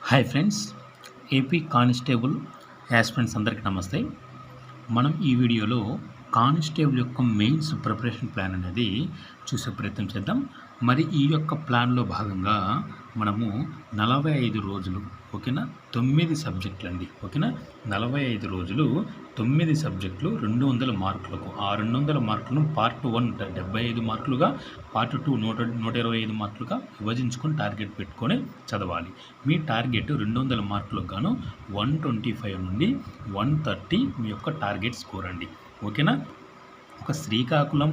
Hi friends, AP constable aspirants అందరికీ నమస్తే. మనం ఈ వీడియోలో కానిస్టేబుల్ యొక్క మెయిన్స్ ప్రిపరేషన్ ప్లాన్ అనేది చూసే ప్రయత్నం చేద్దాం. మరి ఈ యొక్క ప్లాన్లో భాగంగా మనము 45 రోజులు ఓకేనా, 9 సబ్జెక్టులు అండి ఓకేనా. 45 రోజులు 9 సబ్జెక్టులు 200 మార్కులకు, ఆ 200 మార్కులను పార్ట్ 1 75 మార్కులుగా, పార్ట్ 2 125 మార్కులుగా విభజించుకొని టార్గెట్ పెట్టుకొని చదవాలి. మీ టార్గెట్ 200 మార్కులకు గాను 125 నుండి 130 మీ యొక్క టార్గెట్ స్కోర్ అండి ఓకేనా. ఒక శ్రీకాకుళం,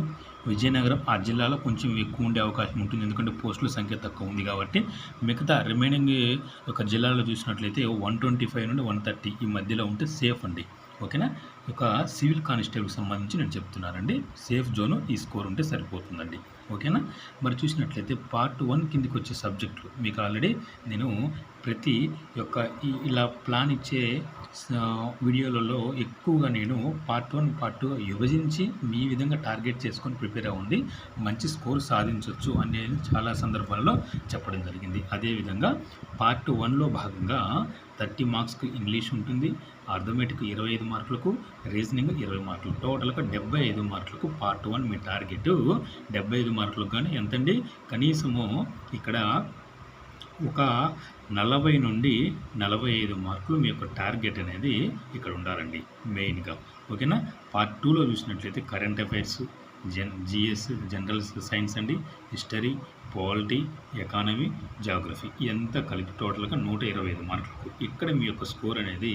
విజయనగరం ఆ జిల్లాలో కొంచెం ఎక్కువ ఉండే అవకాశం ఉంటుంది, ఎందుకంటే పోస్టుల సంఖ్య తక్కువ ఉంది కాబట్టి. మిగతా రిమైనింగ్ ఒక జిల్లాలో చూసినట్లయితే 125 నుండి 130 ఈ మధ్యలో ఉంటే సేఫ్ అండి ఓకేనా. ఒక సివిల్ కానిస్టేబుల్కి సంబంధించి నేను చెప్తున్నానండి, సేఫ్ జోను ఈ స్కోర్ ఉంటే సరిపోతుందండి ఓకేనా. మరి చూసినట్లయితే పార్ట్ 1 కిందికి వచ్చే సబ్జెక్టులు మీకు ఆల్రెడీ నేను ప్రతి యొక్క ఇలా ప్లాన్ ఇచ్చే వీడియోలలో ఎక్కువగా నేను పార్ట్ 1 పార్ట్ 2 విభజించి మీ విధంగా టార్గెట్ చేసుకొని ప్రిపేర్ అవ్వండి, మంచి స్కోర్ సాధించవచ్చు అనేది చాలా సందర్భాల్లో చెప్పడం జరిగింది. అదేవిధంగా పార్ట్ 1లో భాగంగా 30 మార్క్స్కి ఇంగ్లీష్ ఉంటుంది, అర్థమెటిక్ 25 మార్కులకు, రీజనింగ్ 20 మార్కులు, టోటల్గా 75 మార్కులకు పార్ట్ 1 మీ టార్గెట్. 75 మార్కులకు కానీ ఎంతండి, కనీసము ఇక్కడ ఒక 40 నుండి 45 మార్కులు మీ యొక్క టార్గెట్ అనేది ఇక్కడ ఉండాలండి మెయిన్గా ఓకేనా. పార్ట్ 2లో చూసినట్లయితే current affairs, GS general science అండి, హిస్టరీ, పాలిటీ, ఎకానమీ, జాగ్రఫీ ఇదంతా కలిపి టోటల్గా 125 మార్కులకు. ఇక్కడ మీ యొక్క స్కోర్ అనేది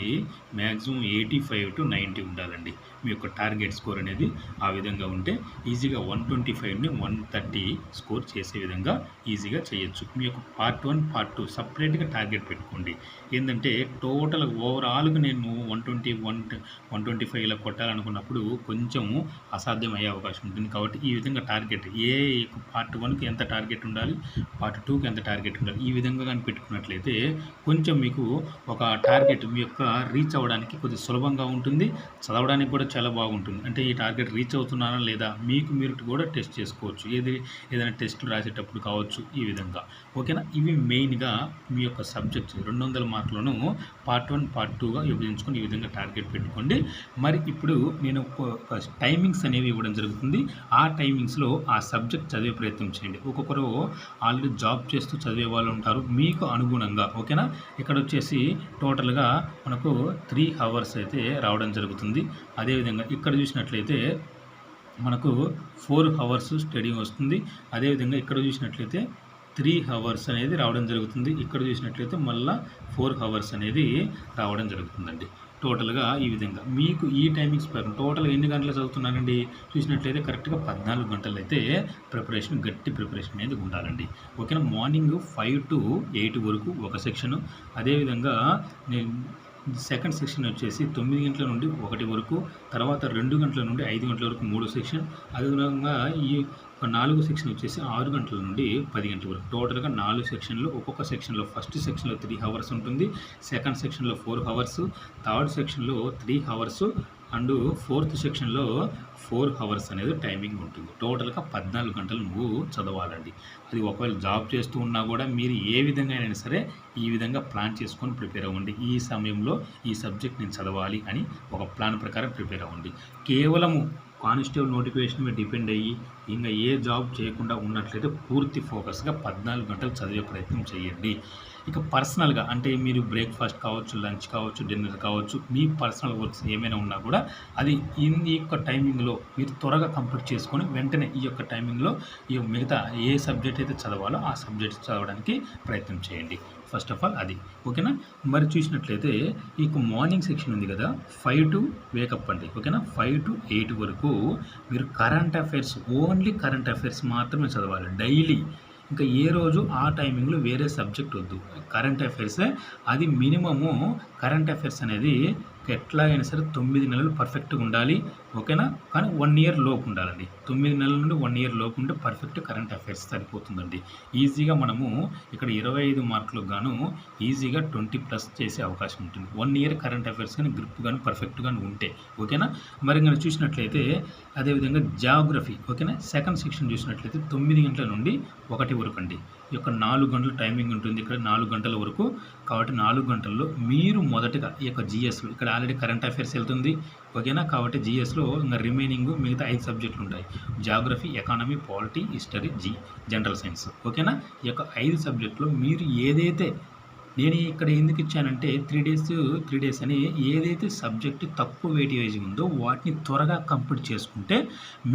మ్యాక్సిమం 85 to 90 ఉండాలండి మీ యొక్క టార్గెట్ స్కోర్ అనేది. ఆ విధంగా ఉంటే ఈజీగా 125ని 130 స్కోర్ చేసే విధంగా ఈజీగా చేయొచ్చు. మీ యొక్క పార్ట్ 1 పార్ట్ 2 సపరేట్గా టార్గెట్ పెట్టుకోండి. ఏంటంటే టోటల్ ఓవరాల్గా నేను 125 ఇలా కొట్టాలనుకున్నప్పుడు కొంచెము అసాధ్యం అయ్యే అవకాశం ఉంటుంది. కాబట్టి ఈ విధంగా టార్గెట్ పార్ట్ 1కి ఎంత టార్గెట్ ఉండాలి, పార్ట్ 2కి ఎంత టార్గెట్ ఉండాలి, ఈ విధంగా కానీ పెట్టుకున్నట్లయితే కొంచెం మీకు ఒక టార్గెట్ మీ యొక్క రీచ్ అవ్వడానికి కొద్దిగా సులభంగా ఉంటుంది, చదవడానికి కూడా చాలా బాగుంటుంది. అంటే ఈ టార్గెట్ రీచ్ అవుతున్నానా లేదా మీకు మీరు కూడా టెస్ట్ చేసుకోవచ్చు, ఏదైనా టెస్టులు రాసేటప్పుడు కావచ్చు ఈ విధంగా ఓకేనా. ఇవి మెయిన్గా మీ యొక్క సబ్జెక్ట్స్ 200 మార్కులను పార్ట్ 1 పార్ట్ 2గా విభజించుకొని ఈ విధంగా టార్గెట్ పెట్టుకోండి. మరి ఇప్పుడు నేను ఒక టైమింగ్స్ అనేవి ఇవ్వడం జరుగుతుంది. ఆ టైమింగ్స్లో ఆ సబ్జెక్ట్ చదివే ప్రయత్నం చేయండి. ఒక్కొక్కరు ఆల్రెడీ జాబ్ చేస్తూ చదివే వాళ్ళు ఉంటారు, మీకు అనుగుణంగా ఓకేనా. ఇక్కడ వచ్చేసి టోటల్గా మనకు 3 hours అయితే రావడం జరుగుతుంది. అదేవిధంగా ఇక్కడ చూసినట్లయితే మనకు 4 hours స్టడీ వస్తుంది. అదేవిధంగా ఇక్కడ చూసినట్లయితే 3 hours అనేది రావడం జరుగుతుంది. ఇక్కడ చూసినట్లయితే మళ్ళీ 4 hours అనేది రావడం జరుగుతుందండి. టోటల్గా ఈ విధంగా మీకు ఈ టైమింగ్స్ టోటల్గా ఎన్ని గంటలు చదువుతున్నానండి చూసినట్లయితే కరెక్ట్గా 14 గంటలు అయితే గట్టి ప్రిపరేషన్ అనేది ఉండాలండి ఓకేనా. మార్నింగ్ 5 to 8 వరకు ఒక సెక్షను, అదేవిధంగా నేను సెకండ్ సెక్షన్ వచ్చేసి 9 గంటల నుండి 1 వరకు, తర్వాత 2 గంటల నుండి 5 గంటల వరకు 3 సెక్షన్, అదేవిధంగా ఈ 4 సెక్షన్ వచ్చేసి 6 గంటల నుండి 10 గంటల వరకు. టోటల్గా 4 సెక్షన్లు. ఒక్కొక్క సెక్షన్లో ఫస్ట్ సెక్షన్లో 3 hours ఉంటుంది, సెకండ్ సెక్షన్లో 4 hours, థర్డ్ సెక్షన్లో 3 hours అండ్ ఫోర్త్ సెక్షన్లో 4 hours అనేది టైమింగ్ ఉంటుంది. టోటల్గా 14 గంటలు నువ్వు చదవాలండి. అది ఒకవేళ జాబ్ చేస్తూ ఉన్నా కూడా మీరు ఏ విధంగా అయినా సరే ఈ విధంగా ప్లాన్ చేసుకొని ప్రిపేర్ అవ్వండి. ఈ సమయంలో ఈ సబ్జెక్ట్ నేను చదవాలి అని ఒక ప్లాన్ ప్రకారం ప్రిపేర్ అవ్వండి. కేవలము కానిస్టేబుల్ నోటిఫికేషన్ మీద డిపెండ్ అయ్యి ఇంకా ఏ జాబ్ చేయకుండా ఉన్నట్లయితే పూర్తి ఫోకస్గా 14 గంటలు చదివే ప్రయత్నం చేయండి. ఇక పర్సనల్గా అంటే మీరు బ్రేక్ఫాస్ట్ కావచ్చు, లంచ్ కావచ్చు, డిన్నర్ కావచ్చు, మీ పర్సనల్ వర్క్స్ ఏమైనా ఉన్నా కూడా అది ఈ యొక్క టైమింగ్లో మీరు త్వరగా కంప్లీట్ చేసుకొని వెంటనే ఈ యొక్క టైమింగ్లో ఈ మిగతా ఏ సబ్జెక్ట్ అయితే చదవాలో ఆ సబ్జెక్ట్ చదవడానికి ప్రయత్నం చేయండి. ఫస్ట్ ఆఫ్ ఆల్ అది ఓకేనా. మరి చూసినట్లయితే ఈ మార్నింగ్ సెక్షన్ ఉంది కదా, 5 to వేకప్ అండి ఓకేనా. 5 to 8 వరకు మీరు current affairs, only current affairs మాత్రమే చదవాలి డైలీ. ఇంకా ఏ రోజు ఆ టైమింగ్లో వేరే సబ్జెక్ట్ వద్దు, కరెంట్ అఫైర్సే. అది మినిమము కరెంట్ అఫైర్స్ అనేది ఎట్లా అయినా సరే 9 నెలలు పర్ఫెక్ట్‌గా ఉండాలి. ఓకేనా? కానీ 1 ఇయర్ లోపు ఉండాలండి. 9 నెలల నుండి 1 ఇయర్ లోపు ఉంటే పర్ఫెక్ట్ కరెంట్ అఫైర్స్ సరిపోతుందండి. ఈజీగా మనము ఇక్కడ 25 మార్కులకు గాను ఈజీగా 20+ చేసే అవకాశం ఉంటుంది. 1 ఇయర్ కరెంట్ అఫైర్స్ గాని గ్రిప్ గాని పర్ఫెక్ట్‌గా ఉంటే. ఓకేనా? మరి ఇంక చూసినట్లయితే అదేవిధంగా జియోగ్రఫీ ఓకేనా? సెకండ్ సెక్షన్ చూసినట్లయితే 9 గంటల నుండి 1 వరకు అండి. ఈ యొక్క 4 గంటల టైమింగ్ ఉంటుంది. ఇక్కడ 4 గంటల వరకు. కాబట్టి 4 గంటల్లో మీరు మొదటగా ఈ యొక్క జీఎస్‌లో ఇక్కడ ఆల్రెడీ కరెంట్ అఫైర్స్ వెళ్తుంది. ఓకేనా? కాబట్టి జీఎస్‌లో ఇంక రిమైనింగ్ మిగతా 5 సబ్జెక్టులు ఉంటాయి. Geography, economy, polity, history, general science. ఓకేనా? ఈ యొక్క 5 సబ్జెక్టులో మీరు ఏదైతే నేను ఇక్కడ ఎందుకు ఇచ్చానంటే 3 డేస్ అని ఏదైతే సబ్జెక్ట్ తక్కువ వెయిటేజ్ ఉందో వాటిని త్వరగా కంప్లీట్ చేసుకుంటే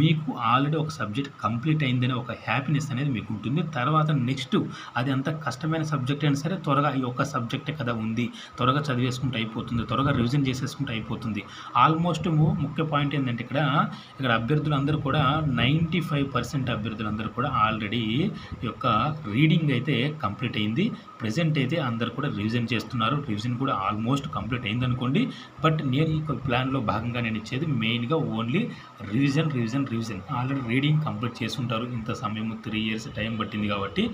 మీకు ఆల్రెడీ ఒక సబ్జెక్ట్ కంప్లీట్ అయిందనే ఒక హ్యాపీనెస్ అనేది మీకు ఉంటుంది. తర్వాత నెక్స్ట్ అది అంత కష్టమైన సబ్జెక్ట్ అయినా సరే త్వరగా ఈ ఒక్క సబ్జెక్టే కదా ఉంది, త్వరగా చదివేసుకుంటే అయిపోతుంది, త్వరగా రివిజన్ చేసేసుకుంటే అయిపోతుంది. ఆల్మోస్ట్ ముఖ్య పాయింట్ ఏంటంటే ఇక్కడ అభ్యర్థులందరూ కూడా 95% అభ్యర్థులందరూ కూడా ఆల్రెడీ ఈ యొక్క రీడింగ్ అయితే కంప్లీట్ అయింది. ప్రెజెంట్ అయితే అందరూ కూడా రివిజన్ చేస్తున్నారు. రివిజన్ కూడా ఆల్మోస్ట్ కంప్లీట్ అయిందనుకోండి. బట్ నేను ఈ ప్లాన్లో భాగంగా నేను ఇచ్చేది మెయిన్గా only revision. Already reading complete చేసుకుంటారు. ఇంత సమయం 3 ఇయర్స్ టైం పట్టింది కాబట్టి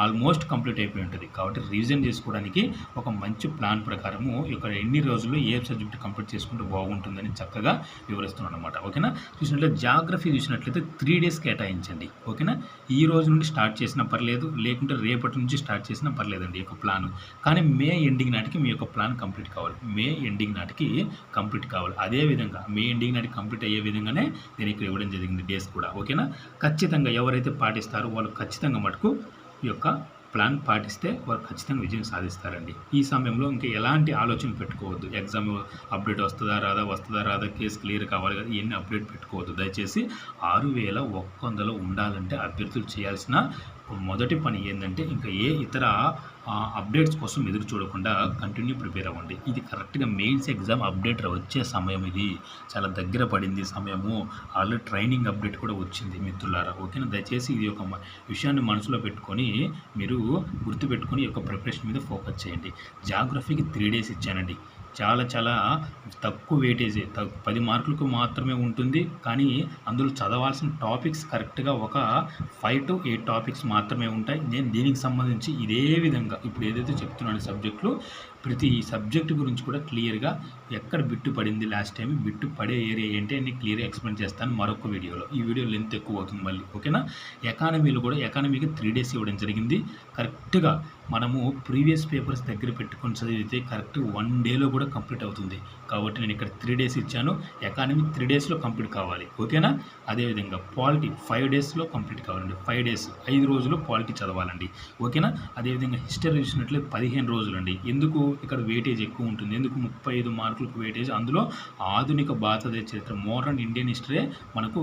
ఆల్మోస్ట్ కంప్లీట్ అయిపోయి ఉంటుంది. కాబట్టి రివిజన్ చేసుకోవడానికి ఒక మంచి ప్లాన్ ప్రకారము ఇక్కడ ఎన్ని రోజుల్లో ఏ సబ్జెక్ట్ కంప్లీట్ చేసుకుంటే బాగుంటుందని చక్కగా వివరిస్తున్నాను అనమాట. ఓకేనా? చూసినట్లయితే జాగ్రఫీ చూసినట్లయితే 3 డేస్ కేటాయించండి. ఓకేనా? ఈ రోజు నుండి స్టార్ట్ చేసినా పర్లేదు, లేకుంటే రేపటి నుంచి స్టార్ట్ చేసినా పర్లేదండి ఈ యొక్క ప్లాన్. కానీ మే ఎండింగ్ నాటికి మీ యొక్క ప్లాన్ కంప్లీట్ కావాలి. మే ఎండింగ్ నాటికి కంప్లీట్ కావాలి. అదేవిధంగా మే ఎండింగ్ నాటికి కంప్లీట్ అయ్యే విధంగానే నేను ఇక్కడ ఇవ్వడం జరిగింది డేస్ కూడా. ఓకేనా? ఖచ్చితంగా ఎవరైతే పాటిస్తారో వాళ్ళు ఖచ్చితంగా మటుకు ఈ యొక్క ప్లాన్ పాటిస్తే వారు ఖచ్చితంగా విజయం సాధిస్తారండి. ఈ సమయంలో ఇంకా ఎలాంటి ఆలోచన పెట్టుకోవద్దు. ఎగ్జామ్ అప్డేట్ వస్తుందా రాదా, కేసు క్లియర్ కావాలి కదా, ఇవన్నీ అప్డేట్ పెట్టుకోవద్దు. దయచేసి 6100 ఉండాలంటే అభ్యర్థులు చేయాల్సిన మొదటి పని ఏంటంటే ఇంకా ఏ ఇతర అప్డేట్స్ కోసం ఎదురు చూడకుండా కంటిన్యూ ప్రిపేర్ అవ్వండి. ఇది కరెక్ట్గా మెయిన్స్ ఎగ్జామ్ అప్డేట్ వచ్చే సమయం, ఇది చాలా దగ్గర పడింది సమయము. ఆల్రెడీ ట్రైనింగ్ అప్డేట్ కూడా వచ్చింది మిత్రులారా. ఓకేనా? దయచేసి ఇది ఒక విషయాన్ని మనసులో పెట్టుకొని మీరు గుర్తుపెట్టుకొని ఈ యొక్క ప్రిపరేషన్ మీద ఫోకస్ చేయండి. జాగ్రఫీకి 3 డేస్ ఇచ్చానండి. చాలా తక్కువ వెయిటేజ్ 10 మార్కులకు మాత్రమే ఉంటుంది. కానీ అందులో చదవాల్సిన టాపిక్స్ కరెక్ట్గా ఒక 5 to 8 టాపిక్స్ మాత్రమే ఉంటాయి. నేను దీనికి సంబంధించి ఇదే విధంగా ఇప్పుడు ఏదైతే చెప్తున్నాను సబ్జెక్టులు, ప్రతి సబ్జెక్టు గురించి కూడా క్లియర్గా ఎక్కడ బిట్టు పడింది, లాస్ట్ టైం బిట్టు పడే ఏరియా ఏంటి అని క్లియర్గా ఎక్స్ప్లెయిన్ చేస్తాను మరొక వీడియోలో. ఈ వీడియో లెంత్ ఎక్కువ అవుతుంది మళ్ళీ. ఓకేనా? ఎకానమీలో కూడా ఎకానమీకి 3 డేస్ ఇవ్వడం జరిగింది. కరెక్ట్గా మనము ప్రీవియస్ పేపర్స్ దగ్గర పెట్టుకొని చదివితే కరెక్ట్ 1 డేలో కూడా కంప్లీట్ అవుతుంది. కాబట్టి నేను ఇక్కడ 3 డేస్ ఇచ్చాను. ఎకానమీ 3 డేస్లో కంప్లీట్ కావాలి. ఓకేనా? అదేవిధంగా పాలిటీ 5 డేస్లో కంప్లీట్ కావాలండి. 5 డేస్ 5 రోజులు పాలిటీ చదవాలండి. ఓకేనా? అదేవిధంగా హిస్టరీ చూసినట్లే 15 రోజులండి. ఎందుకు ఇక్కడ వెయిటేజ్ ఎక్కువ ఉంటుంది? ఎందుకు 35 మార్కులకు వెయిటేజ్? అందులో ఆధునిక భారతదేశ చరిత్ర మోడర్న్ ఇండియన్ హిస్టరీ మనకు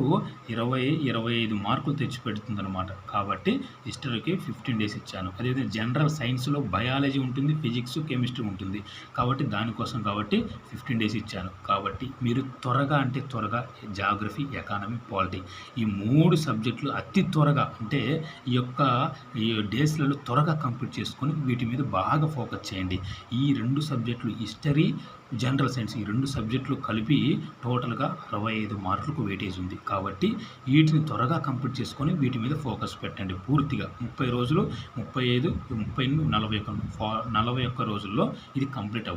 25 మార్కులు తెచ్చిపెడుతుందన్నమాట. కాబట్టి హిస్టరీకి 15 డేస్ ఇచ్చాను. అదేవిధంగా జనరల్ సైన్స్లో బయాలజీ ఉంటుంది, ఫిజిక్స్, కెమిస్ట్రీ ఉంటుంది. కాబట్టి దానికోసం 15 డేస్ ఇచ్చాను. కాబట్టి మీరు త్వరగా జాగ్రఫీ, ఎకానమీ, పాలిటీ ఈ 3 సబ్జెక్టులు అతి త్వరగా అంటే ఈ డేస్లలో త్వరగా కంప్లీట్ చేసుకొని వీటి మీద బాగా ఫోకస్ చేయండి. ఈ 2 సబ్జెక్టులు హిస్టరీ, జనరల్ సైన్స్ ఈ 2 సబ్జెక్టులు కలిపి టోటల్గా 65 మార్కులకు వెయిటేజ్ ఉంది. కాబట్టి వీటిని త్వరగా కంప్లీట్ చేసుకొని వీటి మీద ఫోకస్ పెట్టండి. పూర్తిగా 30 రోజులు, 35, 41 రోజుల్లో ఇది కంప్లీట్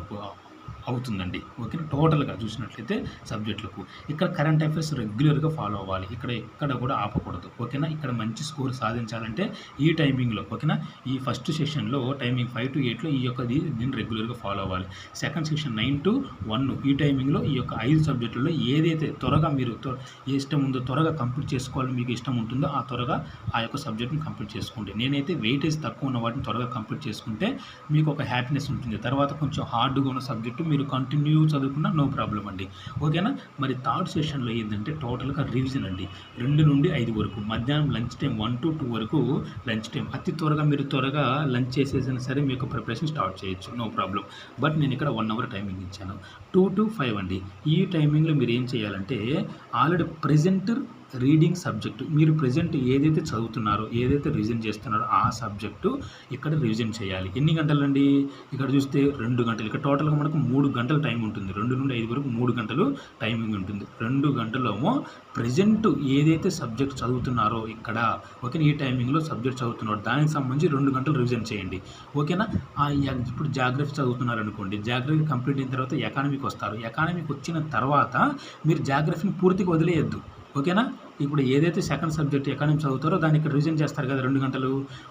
అవుతుందండి. ఓకే? టోటల్గా చూసినట్లయితే సబ్జెక్టులకు ఇక్కడ కరెంట్ అఫైర్స్ రెగ్యులర్గా ఫాలో అవ్వాలి. ఎక్కడ కూడా ఆపకూడదు. ఓకేనా? ఇక్కడ మంచి స్కోర్ సాధించాలంటే ఈ టైమింగ్లో ఓకేనా? ఈ ఫస్ట్ సెషన్లో టైమింగ్ 5 to 8లో దీన్ని రెగ్యులర్గా ఫాలో అవ్వాలి. సెకండ్ సెషన్ 9 to 1 ఈ టైమింగ్లో ఈ యొక్క 5 సబ్జెక్టుల్లో ఏదైతే త్వరగా మీరు ఇష్టం ఉందో త్వరగా కంప్లీట్ చేసుకోవాలని మీకు ఇష్టం ఉంటుందో ఆ త్వరగా ఆ యొక్క సబ్జెక్ట్ని కంప్లీట్ చేసుకోండి. నేనైతే వెయిటేజ్ తక్కువ ఉన్న వాటిని త్వరగా కంప్లీట్ చేసుకుంటే మీకు ఒక హ్యాపీనెస్ ఉంటుంది. తర్వాత కొంచెం హార్డ్గా ఉన్న సబ్జెక్టు మీరు కంటిన్యూ చదువుకున్నా నో ప్రాబ్లం అండి. ఓకేనా? మరి థర్డ్ సెషన్లో ఏంటంటే టోటల్గా రివిజన్ అండి. 2 నుండి 5 వరకు మధ్యాహ్నం లంచ్ టైం 1 to 2 వరకు లంచ్ టైం. అతి మీరు త్వరగా లంచ్ చేసేసినా సరే మీకు ప్రిపరేషన్ స్టార్ట్ చేయొచ్చు, నో ప్రాబ్లం. బట్ నేను ఇక్కడ 1 అవర్ టైమింగ్ ఇచ్చాను. 2 to 5 అండి. ఈ టైమింగ్లో మీరు ఏం చేయాలంటే ఆల్రెడీ రీడింగ్ సబ్జెక్టు మీరు ప్రెజెంట్ ఏదైతే చదువుతున్నారో, ఏదైతే రివిజన్ చేస్తున్నారో ఆ సబ్జెక్టు ఇక్కడ రివిజన్ చేయాలి. ఎన్ని గంటలండి? ఇక్కడ చూస్తే 2 గంటలు. ఇక్కడ టోటల్గా మనకు 3 గంటల టైం ఉంటుంది. 2 నుండి 5 వరకు 3 గంటలు టైమింగ్ ఉంటుంది. 2 గంటలేమో ప్రెజెంట్ ఏదైతే సబ్జెక్ట్ చదువుతున్నారో ఇక్కడ, ఓకేనా, ఈ టైమింగ్లో సబ్జెక్ట్ చదువుతున్నారో దానికి సంబంధించి 2 గంటలు రివిజన్ చేయండి. ఓకేనా. ఇప్పుడు జాగ్రఫీ చదువుతున్నారు అనుకోండి, జాగ్రఫీ కంప్లీట్ అయిన తర్వాత ఎకానమీకి వస్తారు. ఎకానమీకి వచ్చిన తర్వాత మీరు జాగ్రఫీని పూర్తిగా వదిలేయద్దు. ఓకేనా. ఇప్పుడు ఏదైతే సెకండ్ సబ్జెక్ట్ ఎకానమీ చదువుతారో దాన్ని ఇక్కడ రివిజన్ చేస్తారు కదా 2 గంటలు.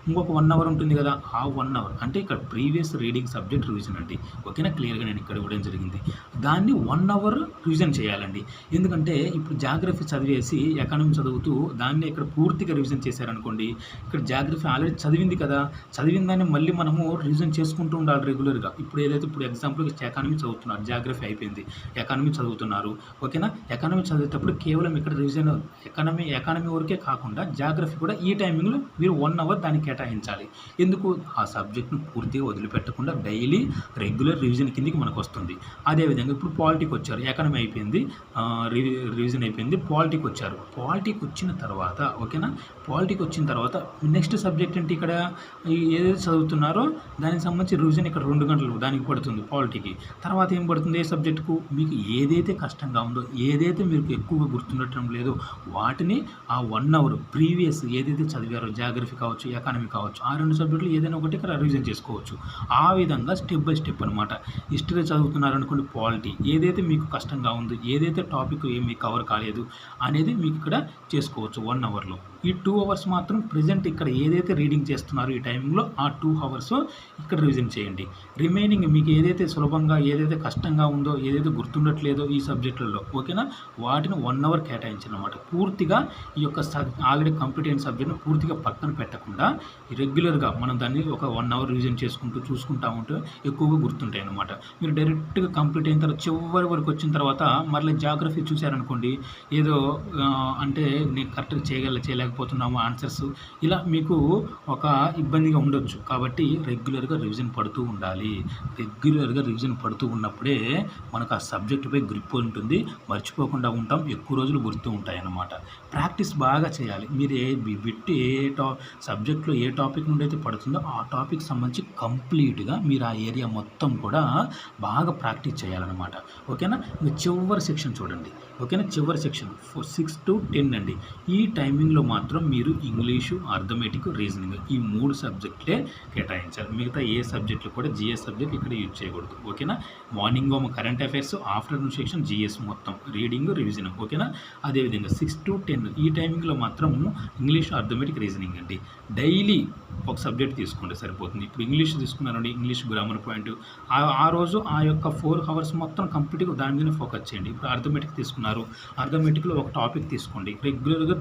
ఇంకొక 1 అవర్ ఉంటుంది కదా, ఆ 1 అవర్ అంటే ఇక్కడ ప్రీవియస్ రీడింగ్ సబ్జెక్ట్ రివిజన్ అండి. ఓకేనా. క్లియర్గా నేను ఇక్కడ ఇవ్వడం జరిగింది. దాన్ని 1 అవర్ రివిజన్ చేయాలండి. ఎందుకంటే ఇప్పుడు జాగ్రఫీ చదివేసి ఎకానమీ చదువుతూ దాన్ని ఇక్కడ పూర్తిగా రివిజన్ చేశారనుకోండి, ఇక్కడ జాగ్రఫీ ఆల్రెడీ చదివింది కదా, చదివిన దాన్ని మళ్ళీ మనము రివిజన్ చేసుకుంటూ ఉండాలి రెగ్యులర్గా. ఇప్పుడు ఎగ్జాంపుల్ ఎకానమీ చదువుతున్నారు, జాగ్రఫీ అయిపోయింది, ఎకానమీ చదువుతున్నారు. ఓకేనా. ఎకానమీ చదివేటప్పుడు కేవలం ఇక్కడ రివిజన్ ఎకానమీ వరకే కాకుండా జాగ్రఫీ కూడా ఈ టైమింగ్లో మీరు 1 అవర్ దానికి కేటాయించాలి. ఎందుకు? ఆ సబ్జెక్ట్ను పూర్తిగా వదిలిపెట్టకుండా డైలీ రెగ్యులర్ రివిజన్ కిందికి మనకు వస్తుంది. అదేవిధంగా ఇప్పుడు పాలిటిక్ వచ్చారు, ఎకానమీ అయిపోయింది, రివిజన్ అయిపోయింది, పాలిటిక్ వచ్చారు. పాలిటిక్ వచ్చిన తర్వాత, ఓకేనా, పాలిటిక్ వచ్చిన తర్వాత నెక్స్ట్ సబ్జెక్ట్ ఏంటి? ఇక్కడ ఏదైతే చదువుతున్నారో దానికి సంబంధించి రివిజన్ ఇక్కడ 2 గంటలు దానికి పడుతుంది పాలిటిక్కి. తర్వాత ఏం పడుతుంది? ఏ సబ్జెక్టుకు మీకు ఏదైతే కష్టంగా ఉందో, ఏదైతే మీకు ఎక్కువగా గుర్తుండటం లేదో వాటిని ఆ 1 అవర్ ప్రీవియస్ ఏదైతే చదివారో, జాగ్రఫీ కావచ్చు, ఎకానమీ కావచ్చు, ఆ 2 సబ్జెక్టులు ఏదైనా ఒకటి ఇక్కడ రివిజన్ చేసుకోవచ్చు. ఆ విధంగా స్టెప్ బై స్టెప్ అనమాట. హిస్టరీ చదువుతున్నారనుకోండి, పాలిటీ ఏదైతే మీకు కష్టంగా ఉందో, ఏదైతే టాపిక్ ఏమి కవర్ కాలేదు అనేది మీకు ఇక్కడ చేసుకోవచ్చు 1 అవర్లో. ఈ 2 అవర్స్ మాత్రం ప్రెజెంట్ ఇక్కడ ఏదైతే రీడింగ్ చేస్తున్నారో ఈ టైంలో ఆ 2 అవర్స్ ఇక్కడ రివిజన్ చేయండి. రిమైనింగ్ మీకు ఏదైతే సులభంగా, ఏదైతే కష్టంగా ఉందో, ఏదైతే గుర్తుండట్లేదో ఈ సబ్జెక్టులలో, ఓకేనా, వాటిని 1 అవర్ కేటాయించనమాట. పూర్తిగా ఈ యొక్క ఆల్రెడీ కంప్లీట్ అయిన సబ్జెక్ట్ను పూర్తిగా పక్కన పెట్టకుండా రెగ్యులర్గా మనం దాన్ని ఒక 1 అవర్ రివిజన్ చేసుకుంటూ చూసుకుంటూ ఉంటే ఎక్కువగా గుర్తుంటాయి అన్నమాట. మీరు డైరెక్ట్గా కంప్లీట్ అయిన తర్వాత చివరి వరకు వచ్చిన తర్వాత మళ్ళీ జాగ్రఫీ చూశారనుకోండి, ఏదో అంటే నేను కరెక్ట్గా చేయలేకపోతున్నాము ఆన్సర్స్, ఇలా మీకు ఒక ఇబ్బందిగా ఉండొచ్చు. కాబట్టి రెగ్యులర్గా రివిజన్ పడుతూ ఉండాలి. రెగ్యులర్గా రివిజన్ పడుతూ ఉన్నప్పుడే మనకు ఆ సబ్జెక్టుపై గ్రిప్ ఉంటుంది, మర్చిపోకుండా ఉంటాం, ఎక్కువ రోజులు గుర్తు ఉంటాయి అన్నమాట. ప్రాక్టీస్ బాగా చేయాలి. మీరు సబ్జెక్ట్లో ఏ టాపిక్ నుండి అయితే పడుతుందో ఆ టాపిక్ సంబంధించి కంప్లీట్గా మీరు ఆ ఏరియా మొత్తం కూడా బాగా ప్రాక్టీస్ చేయాలన్నమాట. ఓకేనా. ఇంకా చివరి సెక్షన్ చూడండి. ఓకేనా. చివరి సెక్షన్ 6 to 10 అండి. ఈ టైమింగ్లో మాత్రం మీరు ఇంగ్లీషు, అర్థమెటిక్, రీజనింగ్ ఈ 3 సబ్జెక్టులే కేటాయించాలి. మిగతా ఏ సబ్జెక్టులు కూడా జిఎస్ సబ్జెక్ట్ ఇక్కడ యూజ్ చేయకూడదు. ఓకేనా. Morning current affairs, afternoon section GS మొత్తం, రీడింగ్, రివిజన్. ఓకేనా. అదేవిధంగా 6 to 10 ఈ టైమింగ్లో మాత్రం ఇంగ్లీష్, అర్థమెటిక్, రీజనింగ్ అండి. డైలీ ఒక సబ్జెక్ట్ తీసుకోండి సరిపోతుంది. ఇప్పుడు ఇంగ్లీష్ తీసుకున్నారండి, ఇంగ్లీష్ గ్రామర్ పాయింట్ ఆ రోజు ఆ యొక్క 4 అవర్స్ మొత్తం కంప్లీట్గా దాని మీద ఫోకస్ చేయండి. ఇప్పుడు అర్థమెటిక్ తీసుకున్నారు, అర్థమెటిక్లో ఒక టాపిక్ తీసుకోండి, రెగ్యులర్గా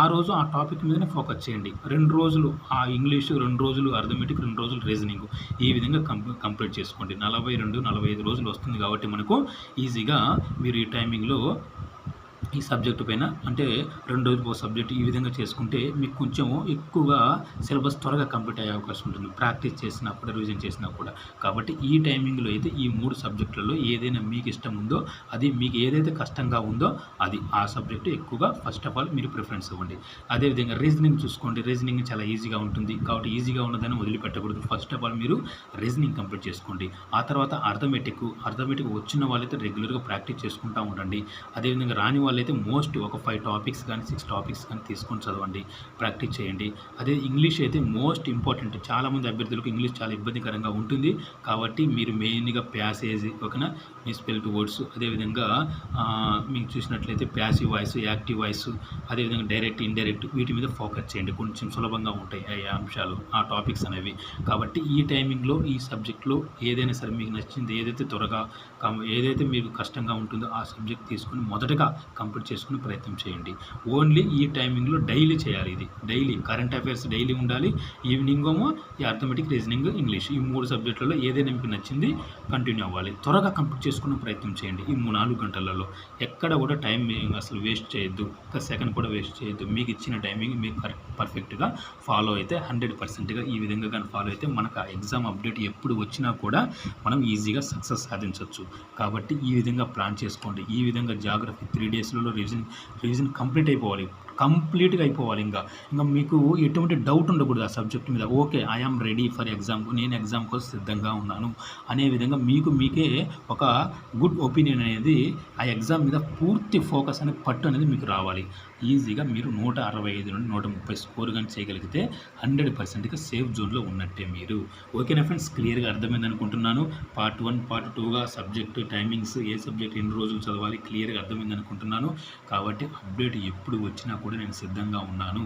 ఆ రోజు ఆ టాపిక్ మీదనే ఫోకస్ చేయండి. 2 రోజులు ఆ ఇంగ్లీషు, 2 రోజులు అర్థమెటిక్, 2 రోజులు రీజనింగ్, ఈ విధంగా కంప్లీట్ చేసుకోండి. 42-45 రోజులు వస్తుంది కాబట్టి మనకు ఈజీగా మీరు ఈ టైమింగ్లో ఈ సబ్జెక్టు పైన అంటే 2 రోజులకు ఒక సబ్జెక్ట్ ఈ విధంగా చేసుకుంటే మీకు కొంచెం ఎక్కువగా సిలబస్ త్వరగా కంప్లీట్ అయ్యే అవకాశం ఉంటుంది, ప్రాక్టీస్ చేసినా కూడా, రివిజన్ చేసినా కూడా. కాబట్టి ఈ టైమింగ్లో అయితే ఈ 3 సబ్జెక్టులలో ఏదైనా మీకు ఇష్టం ఉందో, అది మీకు ఏదైతే కష్టంగా ఉందో అది ఆ సబ్జెక్టు ఎక్కువగా ఫస్ట్ ఆఫ్ ఆల్ మీరు ప్రిఫరెన్స్ ఇవ్వండి. అదేవిధంగా రీజనింగ్ చూసుకోండి. రీజనింగ్ చాలా ఈజీగా ఉంటుంది కాబట్టి ఈజీగా ఉన్నదాన్ని వదిలిపెట్టకూడదు. ఫస్ట్ ఆఫ్ ఆల్ మీరు రీజనింగ్ కంప్లీట్ చేసుకోండి. ఆ తర్వాత అర్థమెటిక్ వచ్చిన వాళ్ళైతే రెగ్యులర్గా ప్రాక్టీస్ చేసుకుంటూ ఉండండి. అదేవిధంగా రాని వాళ్ళైతే మోస్ట్ ఒక 5 టాపిక్స్ కానీ 6 టాపిక్స్ కానీ తీసుకొని చదవండి, ప్రాక్టీస్ చేయండి. అదే ఇంగ్లీష్ అయితే మోస్ట్ ఇంపార్టెంట్. చాలామంది అభ్యర్థులకు ఇంగ్లీష్ చాలా ఇబ్బందికరంగా ఉంటుంది కాబట్టి మీరు మెయిన్గా ప్యాసేజ్, ఓకేనా, మిస్స్పెల్డ్ వర్డ్స్, అదేవిధంగా మీకు చూసినట్లయితే ప్యాసివ్ వాయిస్, యాక్టివ్ వాయిస్, అదేవిధంగా డైరెక్ట్, ఇండైరెక్ట్ వీటి మీద ఫోకస్ చేయండి. కొంచెం సులభంగా ఉంటాయి ఆ అంశాలు, ఆ టాపిక్స్ అనేవి. కాబట్టి ఈ టైమింగ్లో ఈ సబ్జెక్ట్లో ఏదైనా సరే మీకు నచ్చింది, ఏదైతే మీకు కష్టంగా ఉంటుందో ఆ సబ్జెక్ట్ తీసుకొని మొదటగా కంప్లీట్ చేసుకునే ప్రయత్నం చేయండి. ఓన్లీ ఈ టైమింగ్లో డైలీ చేయాలి. ఇది డైలీ కరెంట్ అఫైర్స్ డైలీ ఉండాలి. ఈవినింగ్ ఏమో ఈ అర్థమెటిక్, రీజనింగ్, ఇంగ్లీష్ ఈ 3 సబ్జెక్టులలో ఏదైనా మీకు నచ్చింది కంటిన్యూ అవ్వాలి. త్వరగా కంప్లీట్ చేసుకునే ప్రయత్నం చేయండి. ఈ 4 గంటలలో ఎక్కడ కూడా టైం అసలు వేస్ట్ చేయొద్దు, ఒక సెకండ్ కూడా వేస్ట్ చేయొద్దు. మీకు ఇచ్చిన టైమింగ్ మీకు పర్ఫెక్ట్గా ఫాలో అయితే 100%గా ఈ విధంగా కానీ ఫాలో అయితే మనకు ఆ ఎగ్జామ్ అప్డేట్ ఎప్పుడు వచ్చినా కూడా మనం ఈజీగా సక్సెస్ సాధించవచ్చు. కాబట్టి ఈ విధంగా ప్లాన్ చేసుకోండి. ఈ విధంగా జాగ్రఫీ 3 days డేస్లలో రివిజన్ కంప్లీట్గా అయిపోవాలి. ఇంకా మీకు ఎటువంటి డౌట్ ఉండకూడదు ఆ సబ్జెక్ట్ మీద. Okay, I am ready for exam, నేను ఎగ్జామ్ కోసం సిద్ధంగా ఉన్నాను అనే విధంగా మీకే ఒక గుడ్ ఒపీనియన్ అనేది, ఆ ఎగ్జామ్ మీద పూర్తి ఫోకస్ అనేది, పట్టు అనేది మీకు రావాలి. ఈజీగా మీరు 165 నుండి 130 స్కోర్ కానీ చేయగలిగితే 100%గా సేఫ్ జోన్లో ఉన్నట్టే మీరు. ఓకేనా ఫ్రెండ్స్, క్లియర్గా అర్థమైంది అనుకుంటున్నాను. పార్ట్ 1, పార్ట్ 2గా సబ్జెక్టు, టైమింగ్స్, ఏ సబ్జెక్ట్ ఎన్ని రోజులు చదవాలి క్లియర్గా అర్థమైంది అనుకుంటున్నాను. కాబట్టి అప్డేట్ ఎప్పుడు వచ్చినా కూడా నేను సిద్ధంగా ఉన్నాను.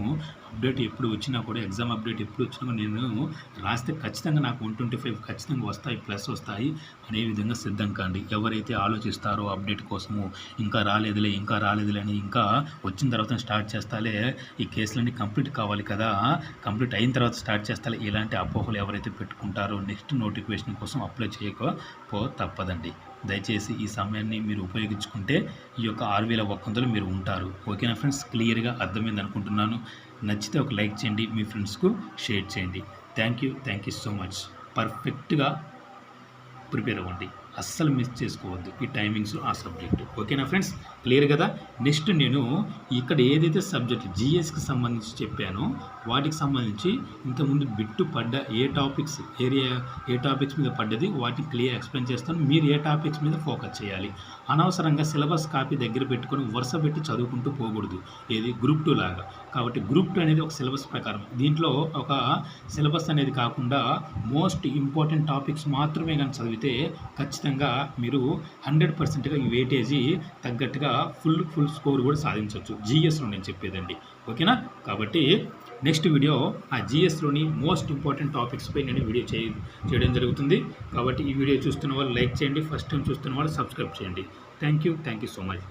అప్డేట్ ఎప్పుడు వచ్చినా కూడా, ఎగ్జామ్ అప్డేట్ ఎప్పుడు వచ్చినా కూడా నేను రాస్తే ఖచ్చితంగా నాకు 125 ఖచ్చితంగా వస్తాయి, ప్లస్ వస్తాయి అనే విధంగా సిద్ధం కాండి. ఎవరైతే ఆలోచిస్తారో అప్డేట్ కోసము, ఇంకా రాలేదులే అని, ఇంకా వచ్చిన తర్వాత స్టార్ట్ చేస్తాలే, ఈ కేసులన్నీ కంప్లీట్ కావాలి కదా, కంప్లీట్ అయిన తర్వాత స్టార్ట్ చేస్తాలే, ఇలాంటి అపోహలు ఎవరైతే పెట్టుకుంటారో నెక్స్ట్ నోటిఫికేషన్ కోసం అప్లై చేయకపో తప్పదండి. దయచేసి ఈ సమయాన్ని మీరు ఉపయోగించుకుంటే ఈ యొక్క 6100 మీరు ఉంటారు. ఓకేనా ఫ్రెండ్స్, క్లియర్గా అర్థమైంది అనుకుంటున్నాను. నచ్చితే ఒక లైక్ చేయండి, మీ ఫ్రెండ్స్కు షేర్ చేయండి. Thank you so much. పర్ఫెక్ట్గా ప్రిపేర్ అవ్వండి, అస్సలు మిస్ చేసుకోవద్దు ఈ టైమింగ్స్లో ఆ సబ్జెక్టు. ఓకేనా ఫ్రెండ్స్, క్లియర్ కదా. నెక్స్ట్ నేను ఇక్కడ ఏదైతే సబ్జెక్ట్ జిఎస్కి సంబంధించి చెప్పానో వాటికి సంబంధించి ఇంతకుముందు బిట్టు పడ్డ ఏ టాపిక్స్ మీద పడ్డది వాటిని క్లియర్ ఎక్స్ప్లెయిన్ చేస్తాను. మీరు ఏ టాపిక్స్ మీద ఫోకస్ చేయాలి. అనవసరంగా సిలబస్ కాపీ దగ్గర పెట్టుకొని వరుస పెట్టి చదువుకుంటూ పోకూడదు, ఏది గ్రూప్ 2 లాగా. కాబట్టి గ్రూప్ 2 అనేది ఒక సిలబస్ ప్రకారం, దీంట్లో ఒక సిలబస్ అనేది కాకుండా మోస్ట్ ఇంపార్టెంట్ టాపిక్స్ మాత్రమే కానీ చదివితే ఖచ్చితంగా మీరు 100%గా ఈ వెయిటేజీ తగ్గట్టుగా ఫుల్ స్కోర్ కూడా సాధించవచ్చు. జిఎస్లో నేను చెప్పేదండి. ఓకేనా, కాబట్టి నెక్స్ట్ వీడియో ఆ జిఎస్లోని మోస్ట్ ఇంపార్టెంట్ టాపిక్స్పై నేను వీడియో చేయడం జరుగుతుంది. కాబట్టి ఈ వీడియో చూస్తున్న వాళ్ళు లైక్ చేయండి, ఫస్ట్ టైం చూస్తున్న వాళ్ళు సబ్స్క్రైబ్ చేయండి. Thank you so much.